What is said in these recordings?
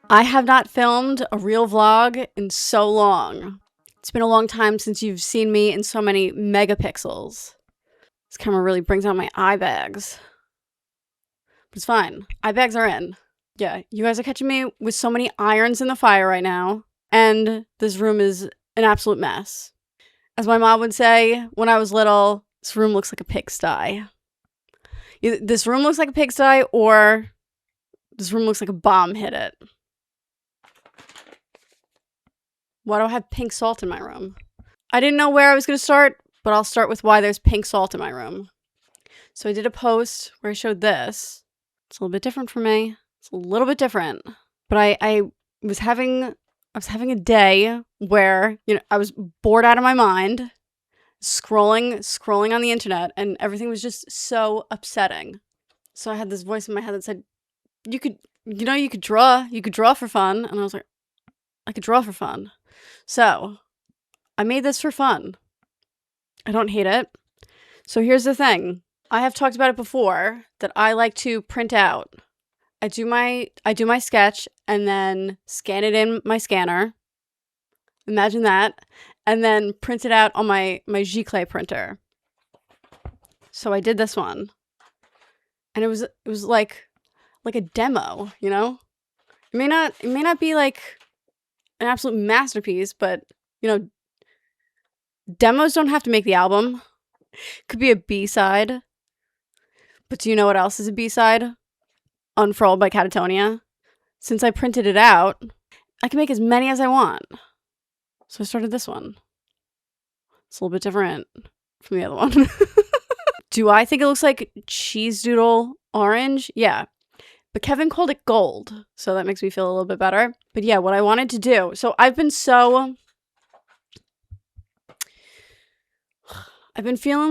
I have not filmed a real vlog in so long. It's been a long time since you've seen me in so many megapixels. This camera really brings out my eye bags. But it's fine. Eye bags are in. Yeah, you guys are catching me with so many irons in the fire right now. And this room is an absolute mess. As my mom would say when I was little, this room looks like a pigsty. Either this room looks like a pigsty or this room looks like a bomb hit it. Why do I have pink salt in my room? I didn't know where I was going to start, but I'll start with why there's pink salt in my room. So I did a post where I showed this. It's a little bit different for me. It's a little bit different. But I was having a day where, I was bored out of my mind, scrolling on the internet, and everything was just so upsetting. So I had this voice in my head that said, you could draw for fun. And I was like, I could draw for fun. So I made this for fun. I don't hate it. So here's the thing. I have talked about it before that I like to print out. I do my sketch and then scan it in my scanner. Imagine that. And then print it out on my Giclée printer. So I did this one. And it was like a demo, It may not be like an absolute masterpiece, but demos don't have to make the album. Could be a B-side. But do you know what else is a B-side? Unfurled by Catatonia. Since I printed it out, I can make as many as I want. So I started this one. It's a little bit different from the other one. Do I think it looks like cheese doodle orange? Yeah. But Kevin called it gold, so that makes me feel a little bit better. But yeah, what I wanted to do. So I've been feeling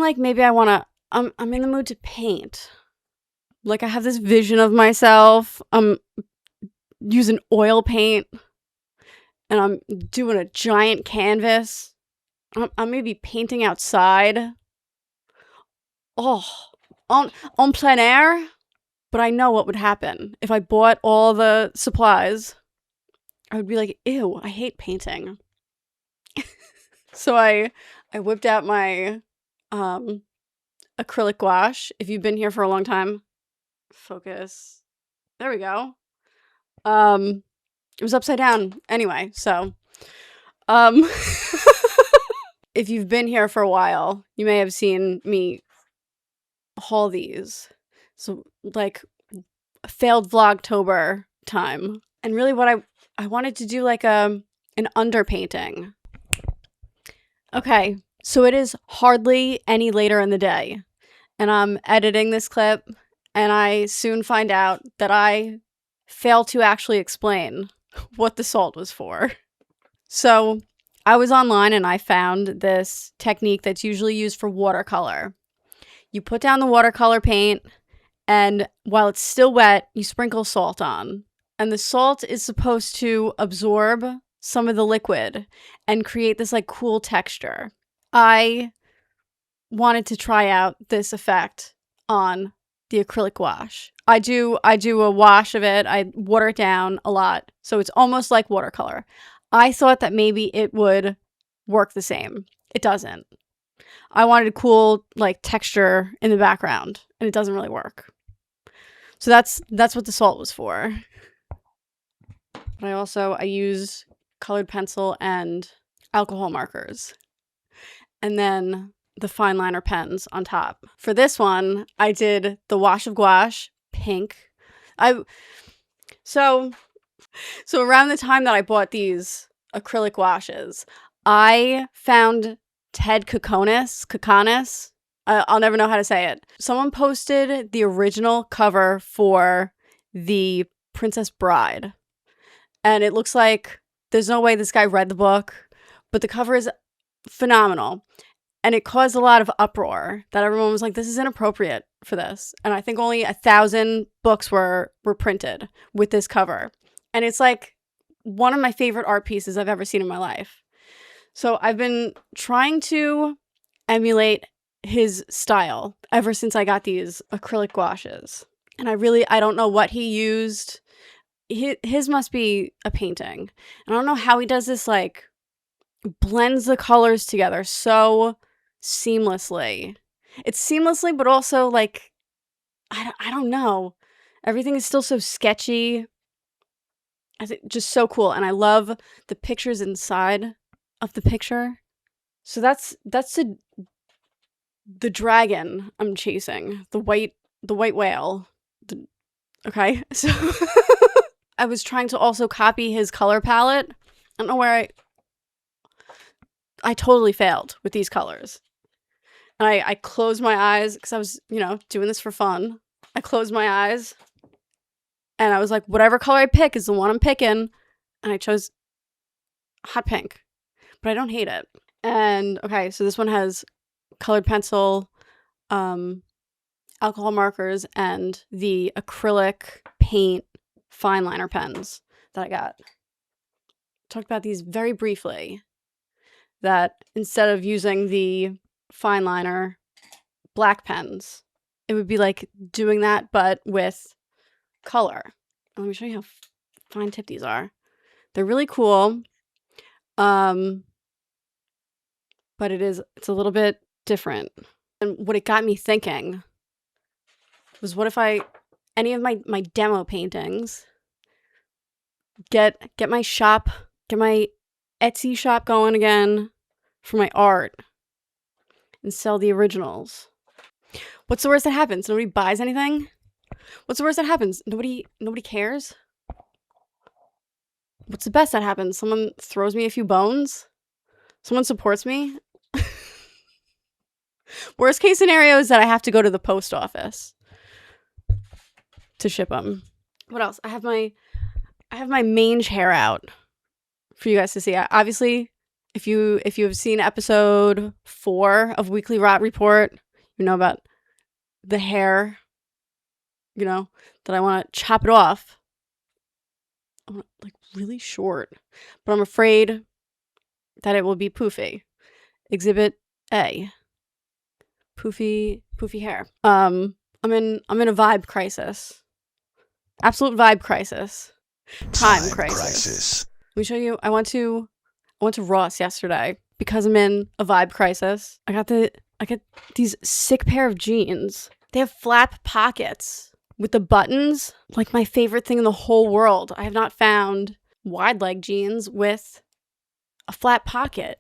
like maybe I'm in the mood to paint. Like I have this vision of myself. I'm using oil paint and I'm doing a giant canvas. I'm maybe painting outside. Oh, en plein air. But I know what would happen if I bought all the supplies. I would be like, ew, I hate painting. So I whipped out my acrylic gouache. If you've been here for a long time, focus. There we go. It was upside down anyway, so if you've been here for a while, you may have seen me haul these. So like failed vlogtober time. And really what I wanted to do like an underpainting. Okay, so it is hardly any later in the day, and I'm editing this clip, and I soon find out that I failed to actually explain what the salt was for. So I was online and I found this technique that's usually used for watercolor. You put down the watercolor paint, and while it's still wet, you sprinkle salt on. And the salt is supposed to absorb some of the liquid and create this like cool texture. I wanted to try out this effect on the acrylic gouache. I do a wash of it. I water it down a lot, so it's almost like watercolor. I thought that maybe it would work the same. It doesn't. I wanted a cool like texture in the background, and it doesn't really work. So that's what the salt was for. But I use colored pencil and alcohol markers. And then the fine liner pens on top. For this one, I did the wash of gouache, pink. So around the time that I bought these acrylic gouaches, I found Ted Coconis. I'll never know how to say it. Someone posted the original cover for The Princess Bride. And it looks like there's no way this guy read the book, but the cover is phenomenal. And it caused a lot of uproar that everyone was like, this is inappropriate for this. And I think only 1,000 books were printed with this cover. And it's like one of my favorite art pieces I've ever seen in my life. So I've been trying to emulate his style ever since I got these acrylic gouaches. And I don't know what he used. his must be a painting. I don't know how he does this, like, blends the colors together so seamlessly. It's seamlessly, but also, like, I don't know. Everything is still so sketchy. I think just so cool, and I love the pictures inside of the picture. So that's the dragon I'm chasing, the white whale. Okay, so I was trying to also copy his color palette. I don't know where I totally failed with these colors. And I closed my eyes because I was, doing this for fun. I closed my eyes and I was like, whatever color I pick is the one I'm picking. And I chose hot pink, but I don't hate it. And okay, so this one has colored pencil, alcohol markers, and the acrylic paint fine liner pens that I got. Talked about these very briefly, that instead of using the fine liner black pens, it would be like doing that but with color. Let me show you how fine tip these are. They're really cool. But it's a little bit different. And what it got me thinking was, what if any of my demo paintings, get my shop, get my Etsy shop going again for my art and sell the originals. What's the worst that happens? Nobody buys anything? What's the worst that happens? Nobody cares? What's the best that happens? Someone throws me a few bones? Someone supports me? Worst case scenario is that I have to go to the post office to ship them. What else? I have my mange hair out for you guys to see. Obviously, if you have seen episode 4 of Weekly Rot Report, you know about the hair, that I want to chop it off. I want it, like, really short, but I'm afraid that it will be poofy. Exhibit A. Poofy hair. I'm in a vibe crisis. Absolute vibe crisis. Time crisis. Let me show you. I went to Ross yesterday because I'm in a vibe crisis. I got these sick pair of jeans. They have flap pockets with the buttons. Like, my favorite thing in the whole world. I have not found wide leg jeans with a flat pocket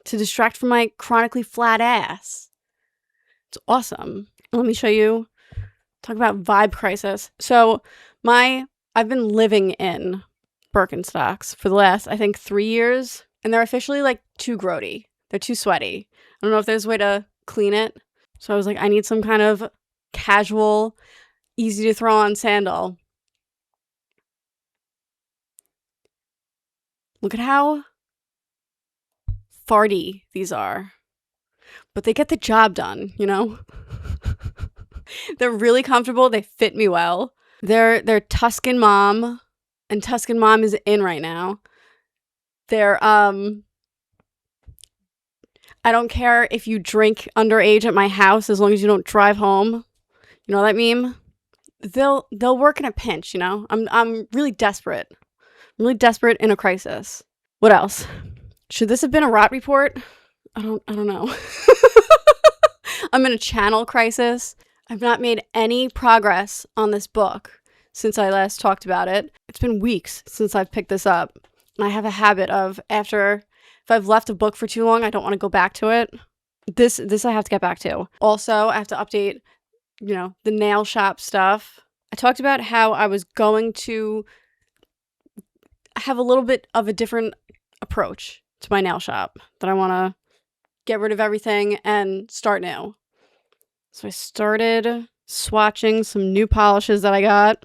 to distract from my chronically flat ass. It's awesome. Let me show you. Talk about vibe crisis. So I've been living in Birkenstocks for the last, I think, 3 years, and they're officially, like, too grody. They're too sweaty. I don't know if there's a way to clean it. So I was like, I need some kind of casual, easy to throw on sandal. Look at how farty these are. But they get the job done, They're really comfortable. They fit me well. They're Tuscan Mom, and Tuscan Mom is in right now. They're I don't care if you drink underage at my house as long as you don't drive home. You know that meme? They'll work in a pinch, I'm really desperate. I'm really desperate in a crisis. What else? Should this have been a rot report? I don't know. I'm in a channel crisis. I've not made any progress on this book since I last talked about it. It's been weeks since I've picked this up. And I have a habit of, if I've left a book for too long, I don't want to go back to it. This I have to get back to. Also, I have to update, the nail shop stuff. I talked about how I was going to have a little bit of a different approach to my nail shop, that I want to get rid of everything and start new. So I started swatching some new polishes that I got.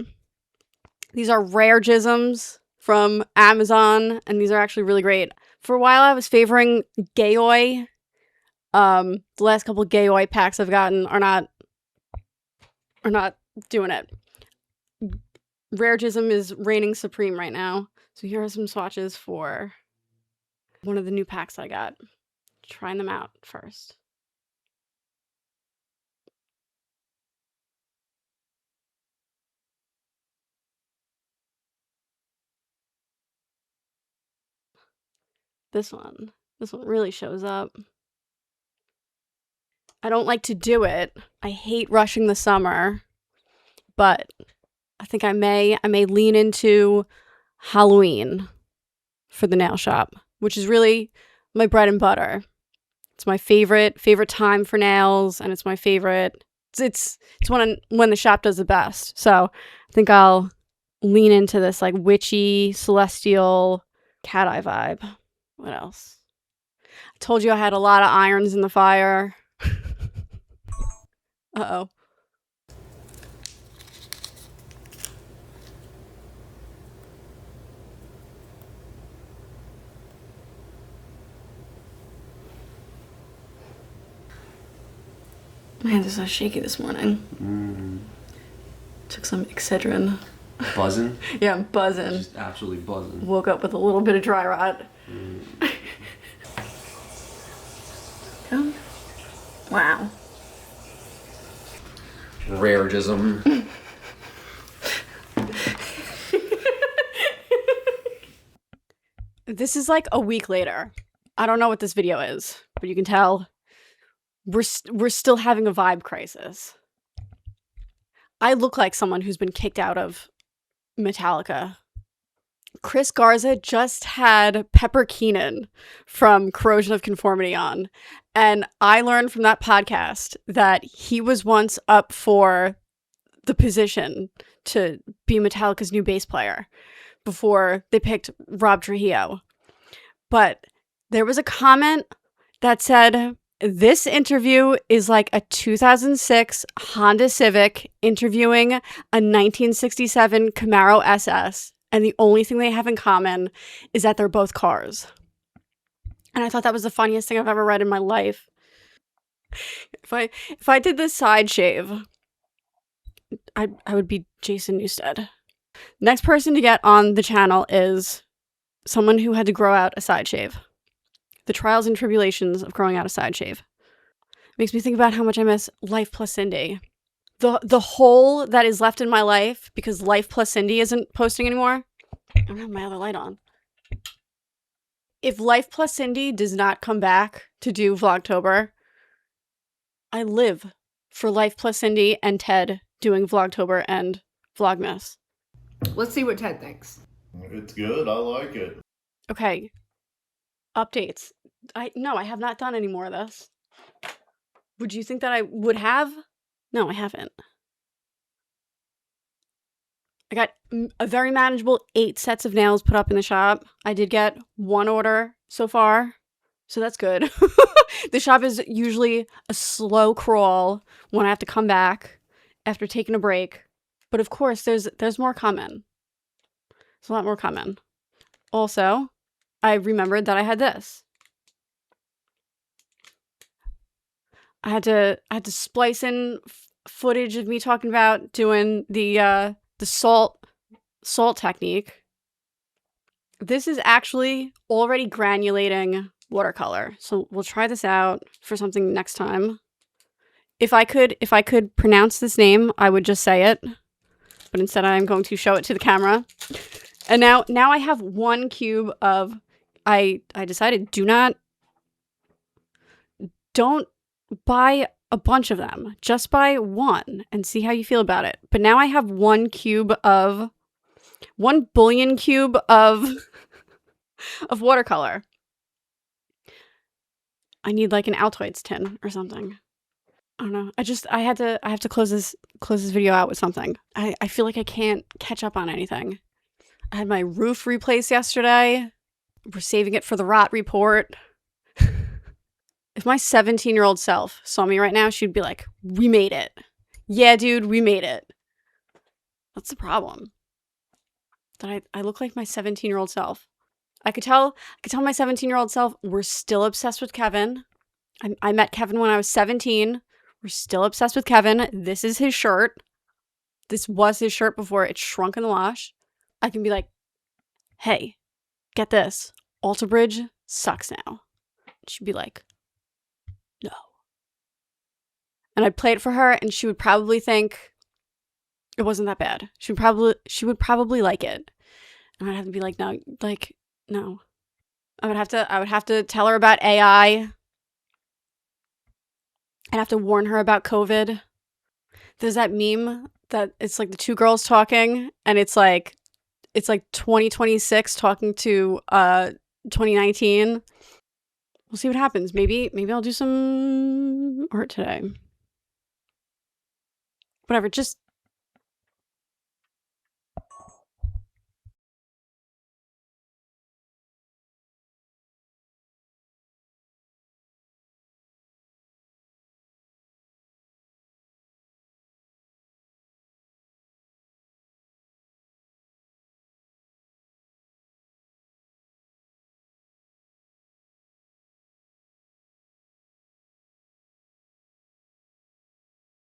These are rare jisms from Amazon, and these are actually really great. For a while, I was favoring Gayoi. The last couple of Gayoi packs I've gotten are not doing it. Rare Jism is reigning supreme right now. So here are some swatches for one of the new packs I got. Trying them out first. This one really shows up. I don't like to do it. I hate rushing the summer, but I think I may lean into Halloween for the nail shop, which is really my bread and butter. It's my favorite time for nails, and it's my favorite. It's when the shop does the best. So I think I'll lean into this like witchy, celestial, cat eye vibe. What else? I told you I had a lot of irons in the fire. Uh-oh. My hands are so shaky this morning. Took some Excedrin. Buzzing? Yeah, I'm buzzing. Just absolutely buzzing. Woke up with a little bit of dry rot. Wow. Raregism. This is like a week later. I don't know what this video is, but you can tell we're still having a vibe crisis. I look like someone who's been kicked out of Metallica. Chris Garza just had Pepper Keenan from Corrosion of Conformity on, and I learned from that podcast that he was once up for the position to be Metallica's new bass player before they picked Rob Trujillo. But there was a comment that said, this interview is like a 2006 Honda Civic interviewing a 1967 Camaro SS, and the only thing they have in common is that they're both cars. And I thought that was the funniest thing I've ever read in my life. If I did this side shave, I would be Jason Newsted. Next person to get on the channel is someone who had to grow out a side shave. The trials and tribulations of growing out a side shave. Makes me think about how much I miss Life Plus Cindy. The hole that is left in my life because Life Plus Cindy isn't posting anymore. I don't have my other light on. If Life Plus Cindy does not come back to do Vlogtober, I live for Life Plus Cindy and Ted doing Vlogtober and Vlogmas. Let's see what Ted thinks. It's good. I like it. Okay. Updates. I have not done any more of this. Would you think that I would have? No, I haven't. I got a very manageable 8 sets of nails put up in the shop. I did get 1 order so far, so that's good. The shop is usually a slow crawl when I have to come back after taking a break. But of course, there's more coming. There's a lot more coming. Also, I remembered that I had this. I had to splice in footage of me talking about doing the salt technique. This is actually already granulating watercolor. So we'll try this out for something next time. If I could pronounce this name, I would just say it. But instead I'm going to show it to the camera. And now I have 1 cube of I decided don't buy a bunch of them. Just buy 1 and see how you feel about it. But now I have 1 billion cube of watercolor. I need like an Altoids tin or something. I don't know. I have to close this video out with something. I feel like I can't catch up on anything. I had my roof replaced yesterday. We're saving it for the rot report. If my 17-year-old self saw me right now, she'd be like, we made it. Yeah, dude, we made it. That's the problem. That I look like my 17-year-old self. I could tell my 17-year-old self, we're still obsessed with Kevin. I met Kevin when I was 17. We're still obsessed with Kevin. This is his shirt. This was his shirt before it shrunk in the wash. I can be like, hey, get this. Alter Bridge sucks now. She'd be like, no. And I'd play it for her and she would probably think it wasn't that bad. She would probably like it. And I'd have to be like, no. I would have to tell her about AI. I'd have to warn her about COVID. There's that meme that it's like the two girls talking, and it's like 2026 talking to 2019. We'll see what happens. Maybe I'll do some art today. Whatever, just